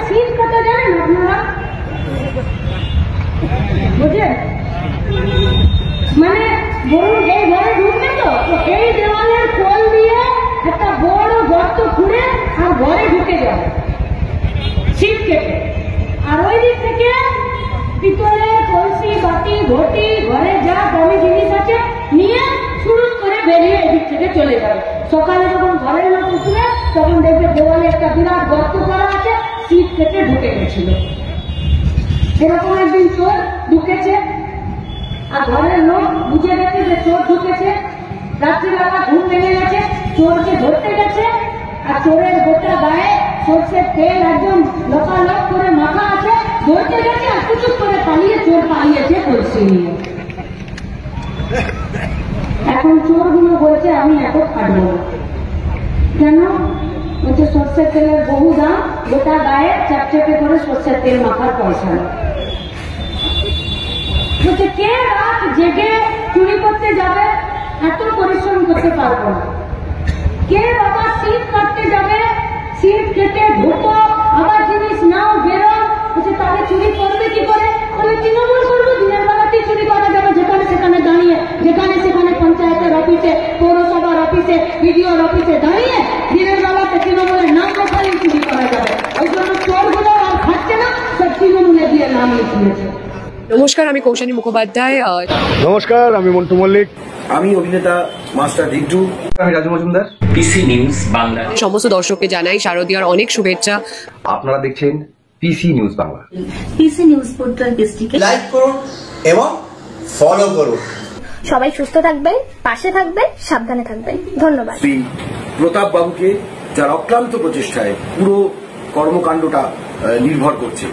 Seat কত জানেন আপনারা? বুঝলেন? মানে বলুন, এই ঘরে ঢুকবে তো এই দেওয়ালের কোল দিয়ে একটা বড় গর্ত খুঁড়ে আর ঘরে ঢুকে যাবে সিট কেটে। আর ওই দিক থেকে পিতলের কলসি, বাটি, ঘটি, ঘরে যা দামি জিনিস আছে নিয়ে শুরু করে বেরিয়ে এদিক থেকে চলে যাবে। সকালে যখন ঘরের লোক উঠবে তখন দেখবে দেওয়ালে একটা বিরাট গর্ত করা আছে, সিট কেটে ঢুকে গেছিল। এরকম একদিন চোর ঢুকেছে আর ঘরের লোক বুঝে গেছে যে চোর ঢুকেছে। রাত্রিবেলা ঘুম ভেঙে গেছে, চোরকে ধরতে গেছে আর চোরের গোটা গায়ে সর্ষের তেল একদম লকালক করে মাখা আছে, ধরতে গেছে আর কুচুপ করে পালিয়ে চোর পালিয়েছে কলসি নিয়ে। এখন চোরগুলো বলছে আমি এত খাটবো না। কেন? বলছে সর্ষের তেলের বহু দাম, গোটা গায়ে চাপচাপে করে সর্ষের তেল মাখার পয়সা না। বলছে কে রাত জেগে চুরি করতে যাবে, এত পরিশ্রম করতে পারবো না। কে বাবা সিট কাটতে যাবে, সিট কেটে ঢুকো আবার জিনিস নাও বেরো। বলছে তাহলে চুরি করবে কি করে? বলে তৃণমূল করবো, দিনের বেলাতেই চুরি করা যাবে, যেখানে সেখানে দাঁড়িয়ে, যেখানে সেখানে পঞ্চায়েতের অফিসে, পৌরসভার অফিসে, বিডিওর অফিসে দাঁড়িয়ে দিনের বেলাতে তৃণমূলের নাম লেখালেই চুরি করা যাবে। ওই জন্য চোরগুলো আর খাচ্ছে না, সব তৃণমূলে দিয়ে নাম লিখিয়েছে। নমস্কার, আমি কৌশানী মুখোপাধ্যায়। নমস্কার, আমি মন্টু মল্লিক। আমি অভিনেতা মাস্টার ডিগডু। আমি রাজু মজুমদার। PC news Bangla. সমস্ত দর্শককে জানাই শারদীয়ার অনেক শুভেচ্ছা। আপনারা দেখছেন PC news Bangla. PC news portal পেজটিকে লাইক করুন এবং ফলো করুন। সবাই সুস্থ থাকবেন, পাশে থাকবেন, সাবধানে থাকবেন। ধন্যবাদ। শ্রী প্রতাপ বাবুকে যার অক্লান্ত প্রচেষ্টায় পুরো কর্মকাণ্ডটা নির্ভর করছে।